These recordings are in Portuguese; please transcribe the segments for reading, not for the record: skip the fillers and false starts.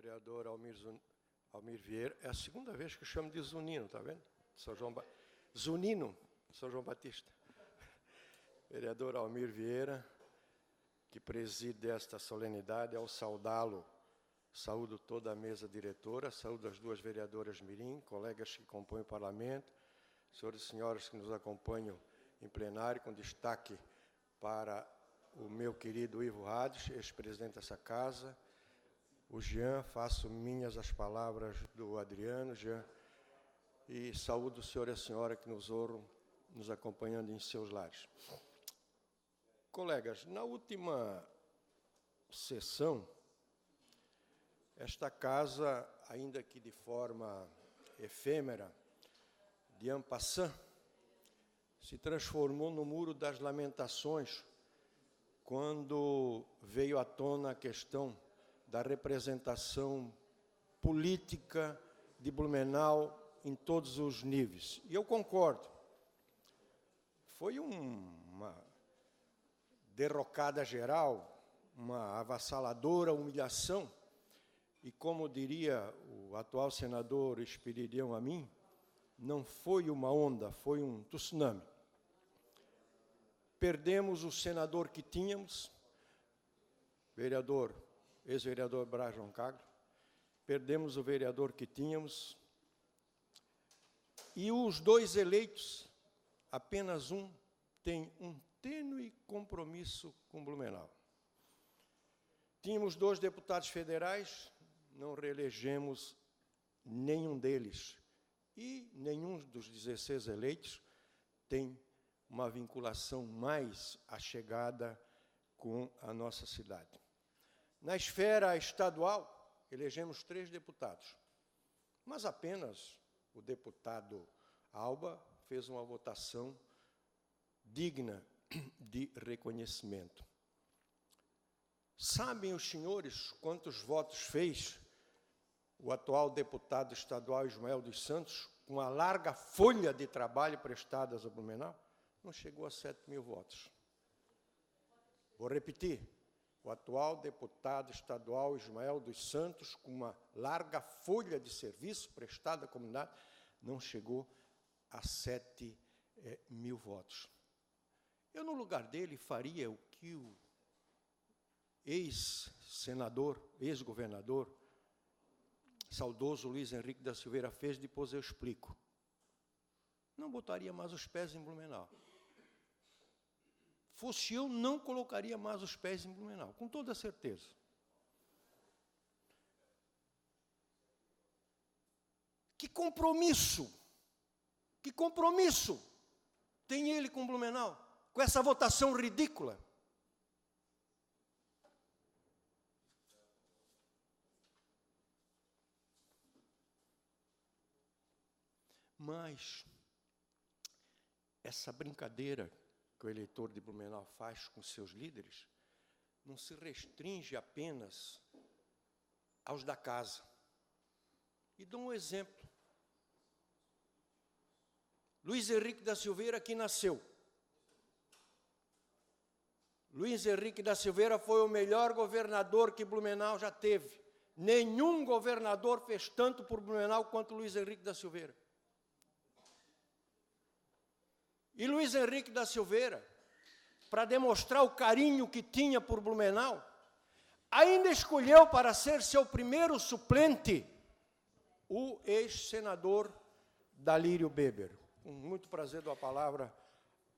vereador Almir Vieira. É a segunda vez que eu chamo de Zunino, tá vendo? Zunino, São João Batista. Vereador Almir Vieira, que preside esta solenidade, ao saudá-lo, saúdo toda a mesa diretora, saúdo as duas vereadoras mirim, colegas que compõem o parlamento, senhores e senhoras que nos acompanham em plenário, com destaque para o meu querido Ivo Hades, ex-presidente dessa casa, o Jean, faço minhas as palavras do Adriano, Jean, e saúdo o senhor e a senhora que nos honram, nos acompanhando em seus lares. Colegas, na última sessão, esta casa, ainda que de forma efêmera, de en passant, se transformou no Muro das Lamentações, quando veio à tona a questão da representação política de Blumenau em todos os níveis. E eu concordo. Foi uma derrocada geral, uma avassaladora humilhação, e como diria o atual senador Espiridião Amin, não foi uma onda, foi um tsunami. Perdemos o senador que tínhamos, ex-vereador Braz João Caglo, perdemos o vereador que tínhamos, e os dois eleitos, apenas um tem um tênue compromisso com Blumenau. Tínhamos 2 deputados federais, não reelegemos nenhum deles, e nenhum dos 16 eleitos tem uma vinculação mais achegada com a nossa cidade. Na esfera estadual, elegemos 3 deputados, mas apenas o deputado Alba fez uma votação digna de reconhecimento. Sabem os senhores quantos votos fez o atual deputado estadual Ismael dos Santos, com a larga folha de trabalho prestadas a Blumenau? Não chegou a 7.000 votos. Vou repetir. O atual deputado estadual Ismael dos Santos, com uma larga folha de serviço prestada à comunidade, não chegou a 7.000 votos. Eu, no lugar dele, faria o que o ex-senador, ex-governador, saudoso Luiz Henrique da Silveira fez, depois eu explico. Não botaria mais os pés em Blumenau. Fosse eu, não colocaria mais os pés em Blumenau, com toda certeza. Que compromisso tem ele com Blumenau, com essa votação ridícula? Mas essa brincadeira que o eleitor de Blumenau faz com seus líderes não se restringe apenas aos da casa. E dou um exemplo. Luiz Henrique da Silveira aqui nasceu. Luiz Henrique da Silveira foi o melhor governador que Blumenau já teve. Nenhum governador fez tanto por Blumenau quanto Luiz Henrique da Silveira. E Luiz Henrique da Silveira, para demonstrar o carinho que tinha por Blumenau, ainda escolheu para ser seu primeiro suplente o ex-senador Dalírio Beber. Com muito prazer dou a palavra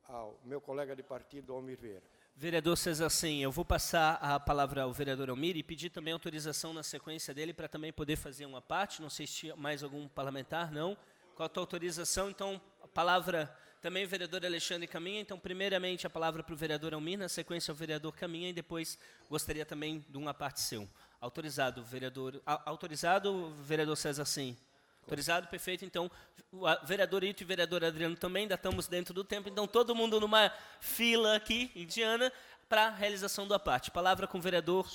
ao meu colega de partido, Almir Vieira. Vereador César Sim, eu vou passar a palavra ao vereador Almir e pedir também autorização na sequência dele para também poder fazer uma parte. Não sei se tinha mais algum parlamentar, não. Com a tua autorização, então, a palavra também o vereador Alexandre Caminha. Então, primeiramente, a palavra para o vereador Almir, na sequência, o vereador Caminha, e depois gostaria também de uma parte seu. Autorizado, vereador. Autorizado, vereador César Sim. Autorizado, perfeito. Então, o vereador Ito e o vereador Adriano também, ainda estamos dentro do tempo. Então, todo mundo numa fila aqui, indiana, para a realização do aparte. Palavra com o vereador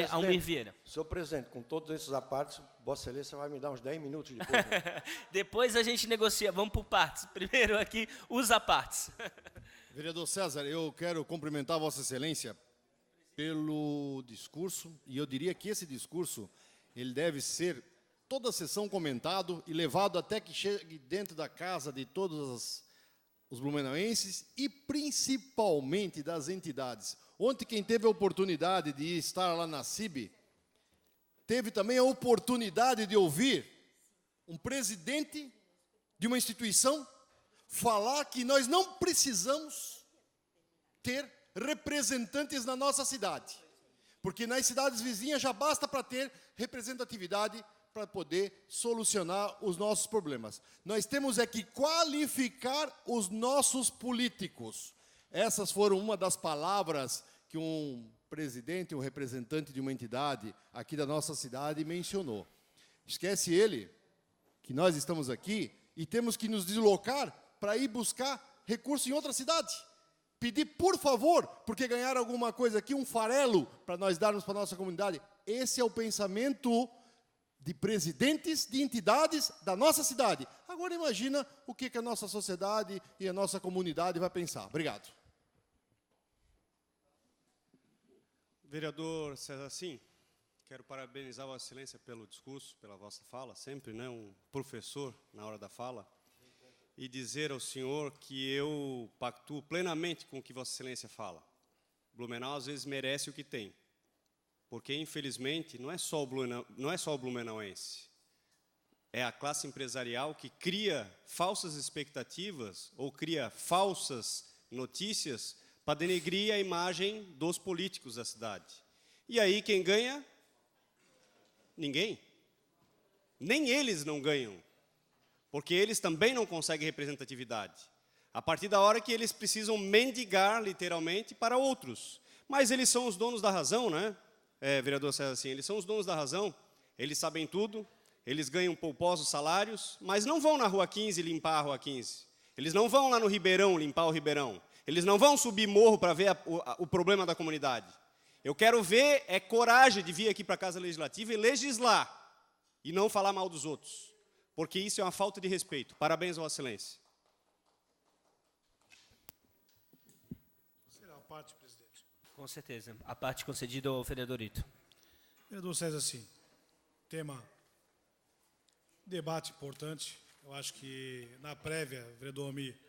Almir Vieira. Senhor presidente, com todos esses apartes, Vossa Excelência vai me dar uns 10 minutos depois. Né? Depois a gente negocia. Vamos por partes. Primeiro aqui, os apartes. Vereador César, eu quero cumprimentar Vossa Excelência pelo discurso, e eu diria que esse discurso ele deve ser toda a sessão comentado e levado até que chegue dentro da casa de todos os blumenauenses e principalmente das entidades. Ontem, quem teve a oportunidade de estar lá na CIB, teve também a oportunidade de ouvir um presidente de uma instituição falar que nós não precisamos ter representantes na nossa cidade, porque nas cidades vizinhas já basta para ter representatividade para poder solucionar os nossos problemas. Nós temos é que qualificar os nossos políticos. Essas foram uma das palavras que um presidente, um representante de uma entidade aqui da nossa cidade mencionou. Esquece ele que nós estamos aqui e temos que nos deslocar para ir buscar recurso em outra cidade. Pedir, por favor, porque ganhar alguma coisa aqui, um farelo para nós darmos para a nossa comunidade. Esse é o pensamento de presidentes de entidades da nossa cidade. Agora imagina o que a nossa sociedade e a nossa comunidade vai pensar. Obrigado. Vereador César Sim, quero parabenizar Vossa Excelência pelo discurso, pela vossa fala, sempre, né, um professor na hora da fala, e dizer ao senhor que eu pactuo plenamente com o que Vossa Excelência fala. Blumenau às vezes merece o que tem, porque infelizmente não é só o blumenauense, é a classe empresarial que cria falsas expectativas ou cria falsas notícias para denegrir a imagem dos políticos da cidade. E aí quem ganha? Ninguém. Nem eles não ganham, porque eles também não conseguem representatividade. A partir da hora que eles precisam mendigar, literalmente, para outros. Mas eles são os donos da razão, né, vereador César? Assim, eles são os donos da razão, eles sabem tudo, eles ganham pouposos salários, mas não vão na Rua 15 limpar a Rua 15. Eles não vão lá no Ribeirão limpar o Ribeirão. Eles não vão subir morro para ver o problema da comunidade. Eu quero ver coragem de vir aqui para a Casa Legislativa e legislar, e não falar mal dos outros, porque isso é uma falta de respeito. Parabéns, Vossa Excelência. Será a parte, presidente. Com certeza. A parte concedida ao vereador Ito. Vereador César, sim. Tema, debate importante. Eu acho que na prévia, vereador Almir,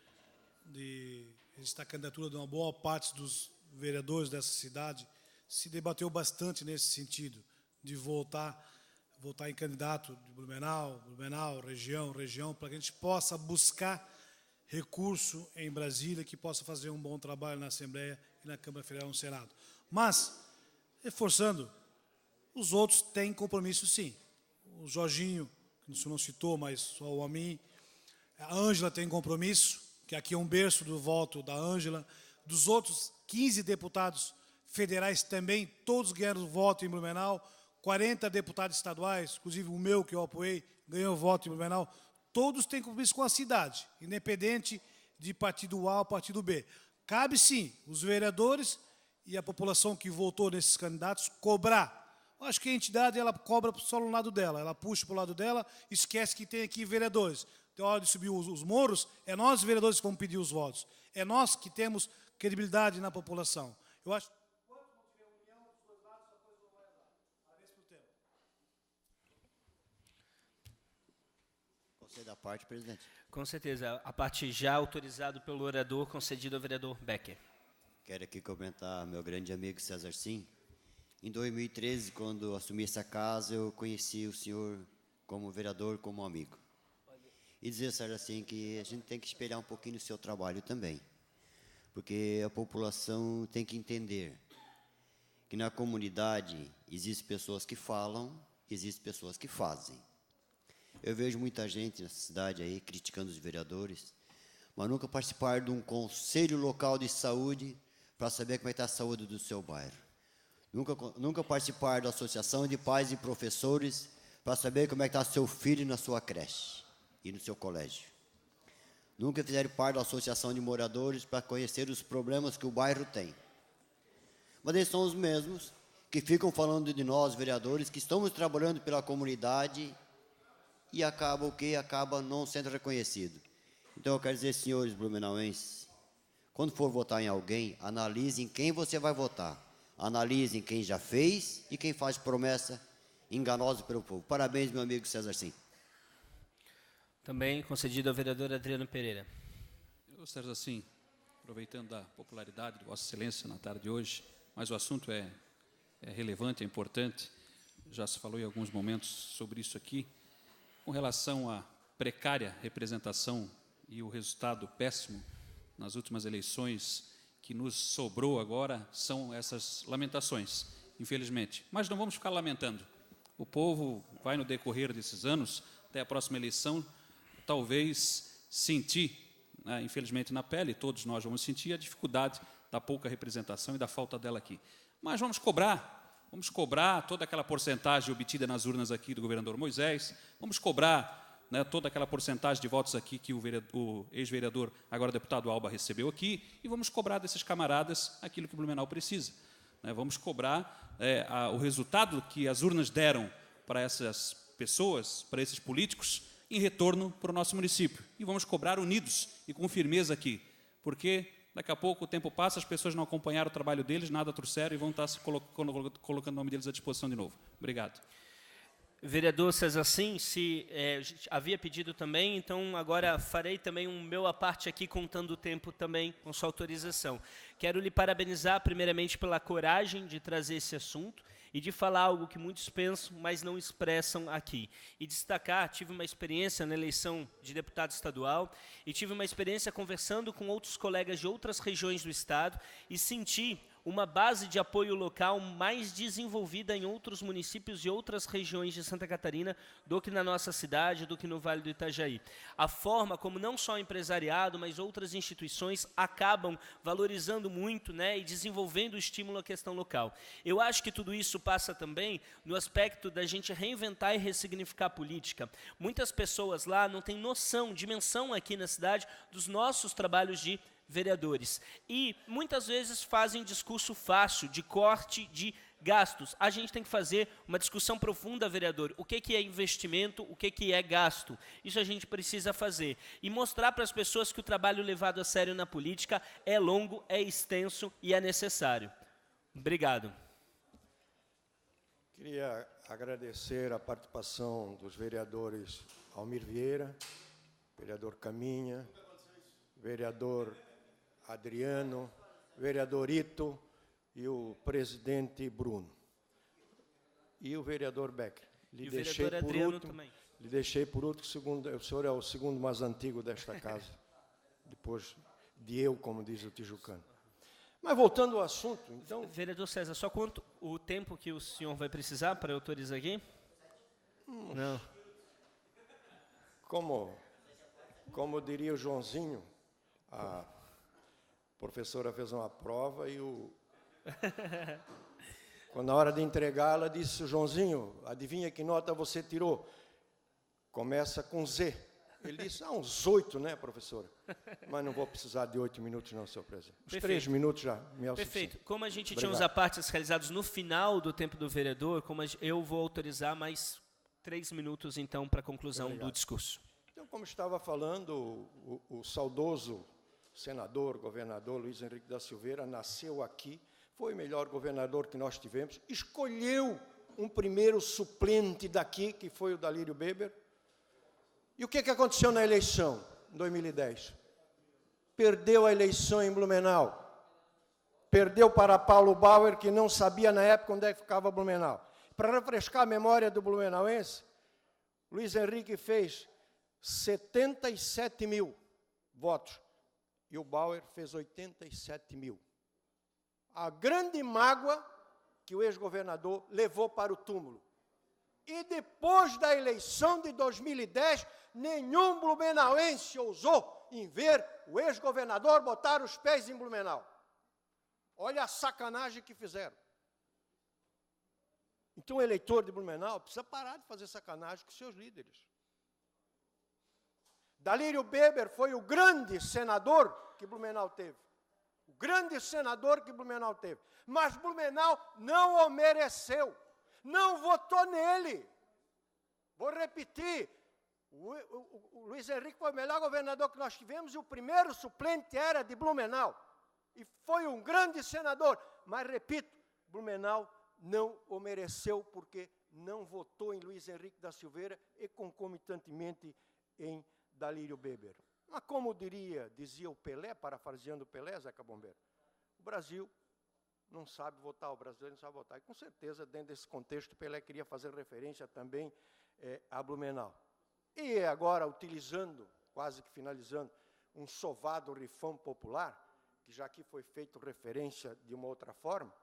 de registrar a candidatura de uma boa parte dos vereadores dessa cidade, se debateu bastante nesse sentido, de votar em candidato de Blumenau, região, para que a gente possa buscar recurso em Brasília, que possa fazer um bom trabalho na Assembleia e na Câmara Federal e no Senado. Mas, reforçando, os outros têm compromisso, sim. O Jorginho, que o senhor não citou, mas só o Amin, a Ângela tem compromisso, que aqui é um berço do voto da Ângela. Dos outros 15 deputados federais também, todos ganharam voto em Blumenau. 40 deputados estaduais, inclusive o meu, que eu apoiei, ganhou voto em Blumenau. Todos têm compromisso com a cidade, independente de partido A ou partido B. Cabe, sim, os vereadores e a população que votou nesses candidatos cobrar. Eu acho que a entidade ela cobra só no lado dela, ela puxa para o lado dela, esquece que tem aqui vereadores. Tem hora de subir os morros, é nós, vereadores, que vamos pedir os votos. É nós que temos credibilidade na população. Eu acho que enquanto não tiver união dos dois lados, a coisa não vai andar. Parabéns pelo tempo. Conceda a parte, presidente. Com certeza. A parte já autorizada pelo orador, concedida ao vereador Becker. Quero aqui comentar meu grande amigo César Sim. Em 2013, quando assumi essa casa, eu conheci o senhor como vereador, como amigo. E dizer, César, assim, que a gente tem que espelhar um pouquinho o seu trabalho também. Porque a população tem que entender que na comunidade existem pessoas que falam, existem pessoas que fazem. Eu vejo muita gente nessa cidade aí criticando os vereadores, mas nunca participaram de um conselho local de saúde para saber como é que está a saúde do seu bairro. Nunca participaram da associação de pais e professores para saber como é que está seu filho na sua creche e no seu colégio. Nunca fizeram parte da associação de moradores para conhecer os problemas que o bairro tem. Mas eles são os mesmos que ficam falando de nós, vereadores, que estamos trabalhando pela comunidade e acaba não sendo reconhecido. Então eu quero dizer, senhores blumenauenses, quando for votar em alguém, analisem quem você vai votar. Analisem quem já fez e quem faz promessa enganosos pelo povo. Parabéns, meu amigo César Sim. Também concedido ao vereador Adriano Pereira. Eu, César Sim, aproveitando da popularidade de Vossa Excelência na tarde de hoje, mas o assunto é relevante, é importante, já se falou em alguns momentos sobre isso aqui, com relação à precária representação e o resultado péssimo nas últimas eleições que nos sobrou agora, são essas lamentações, infelizmente. Mas não vamos ficar lamentando. O povo vai, no decorrer desses anos, até a próxima eleição, talvez sentir, né, infelizmente na pele, todos nós vamos sentir a dificuldade da pouca representação e da falta dela aqui. Mas vamos cobrar toda aquela porcentagem obtida nas urnas aqui do governador Moisés, vamos cobrar, né, toda aquela porcentagem de votos aqui que o ex-vereador, agora deputado Alba, recebeu aqui, e vamos cobrar desses camaradas aquilo que o Blumenau precisa. Né, vamos cobrar o resultado que as urnas deram para essas pessoas, para esses políticos, em retorno para o nosso município. E vamos cobrar unidos e com firmeza aqui, porque daqui a pouco o tempo passa, as pessoas não acompanharam o trabalho deles, nada trouxeram e vão estar se colocando o nome deles à disposição de novo. Obrigado. Vereador César Sim, havia pedido também, então agora farei também um meu à parte aqui, contando o tempo também, com sua autorização. Quero lhe parabenizar, primeiramente, pela coragem de trazer esse assunto e de falar algo que muitos pensam, mas não expressam aqui. E destacar, tive uma experiência na eleição de deputado estadual e tive uma experiência conversando com outros colegas de outras regiões do estado e senti uma base de apoio local mais desenvolvida em outros municípios e outras regiões de Santa Catarina do que na nossa cidade, do que no Vale do Itajaí. A forma como não só o empresariado, mas outras instituições acabam valorizando muito, né, e desenvolvendo o estímulo à questão local. Eu acho que tudo isso passa também no aspecto da gente reinventar e ressignificar a política. Muitas pessoas lá não têm noção, dimensão aqui na cidade dos nossos trabalhos de vereadores. E muitas vezes fazem discurso fácil, de corte de gastos. A gente tem que fazer uma discussão profunda, vereador. O que é investimento, o que é gasto? Isso a gente precisa fazer. E mostrar para as pessoas que o trabalho levado a sério na política é longo, é extenso e é necessário. Obrigado. Queria agradecer a participação dos vereadores Almir Vieira, vereador Caminha, vereador Adriano, vereador Ito e o presidente Bruno. E o vereador Becker. E o vereador Adriano também. Lhe deixei por último, o senhor é o segundo mais antigo desta casa, depois de eu, como diz o tijucano. Mas voltando ao assunto, então... Vereador César, só quanto o tempo que o senhor vai precisar para autorizar aqui? Não. Como diria o Joãozinho, a professora fez uma prova e quando na hora de entregar, ela disse: Joãozinho, adivinha que nota você tirou? Começa com Z. Ele disse: uns 8, né, professora? Mas não vou precisar de 8 minutos, não, senhor presidente. Os Perfeito. 3 minutos já me é o Perfeito. suficiente. Como a gente Obrigado. tinha os apartes realizados no final do tempo do vereador, eu vou autorizar mais 3 minutos, então, para a conclusão do discurso. Então, como estava falando, o saudoso senador, governador Luiz Henrique da Silveira nasceu aqui, foi o melhor governador que nós tivemos, escolheu um primeiro suplente daqui, que foi o Dalírio Beber. E o que aconteceu na eleição, em 2010? Perdeu a eleição em Blumenau. Perdeu para Paulo Bauer, que não sabia na época onde é que ficava Blumenau. Para refrescar a memória do blumenauense, Luiz Henrique fez 77 mil votos e o Bauer fez 87 mil. A grande mágoa que o ex-governador levou para o túmulo. E depois da eleição de 2010, nenhum blumenauense ousou em ver o ex-governador botar os pés em Blumenau. Olha a sacanagem que fizeram. Então o eleitor de Blumenau precisa parar de fazer sacanagem com seus líderes. Dalírio Beber foi o grande senador que Blumenau teve. O grande senador que Blumenau teve. Mas Blumenau não o mereceu. Não votou nele. Vou repetir. O Luiz Henrique foi o melhor governador que nós tivemos e o primeiro suplente era de Blumenau. E foi um grande senador. Mas, repito, Blumenau não o mereceu porque não votou em Luiz Henrique da Silveira e, concomitantemente, em Dalírio Beber. Mas, como dizia o Pelé, parafraseando o Pelé, Zeca Bombeiro, o Brasil não sabe votar, o brasileiro não sabe votar. E, com certeza, dentro desse contexto, Pelé queria fazer referência também a Blumenau. E agora, utilizando, quase que finalizando, um sovado rifão popular, que já aqui foi feito referência de uma outra forma,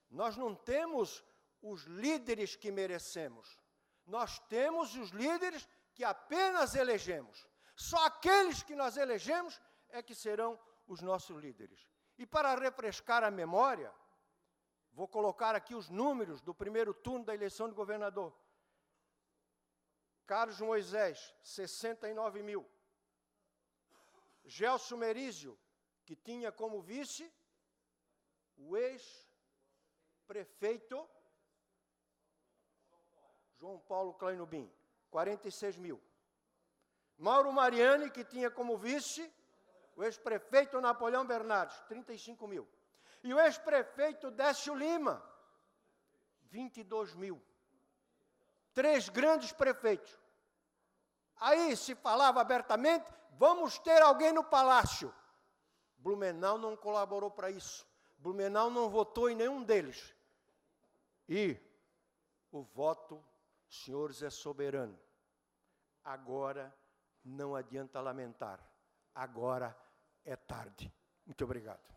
nós não temos os líderes que merecemos. Nós temos os líderes que apenas elegemos. Só aqueles que nós elegemos é que serão os nossos líderes. E para refrescar a memória, vou colocar aqui os números do primeiro turno da eleição de governador. Carlos Moisés, 69 mil. Gelson Merizio, que tinha como vice o ex-prefeito João Paulo Kleinubin, 46 mil. Mauro Mariani, que tinha como vice o ex-prefeito Napoleão Bernardes, 35 mil. E o ex-prefeito Décio Lima, 22 mil. 3 grandes prefeitos. Aí se falava abertamente, vamos ter alguém no palácio. Blumenau não colaborou para isso. Blumenau não votou em nenhum deles. E o voto, senhores, é soberano. Agora não adianta lamentar. Agora é tarde. Muito obrigado.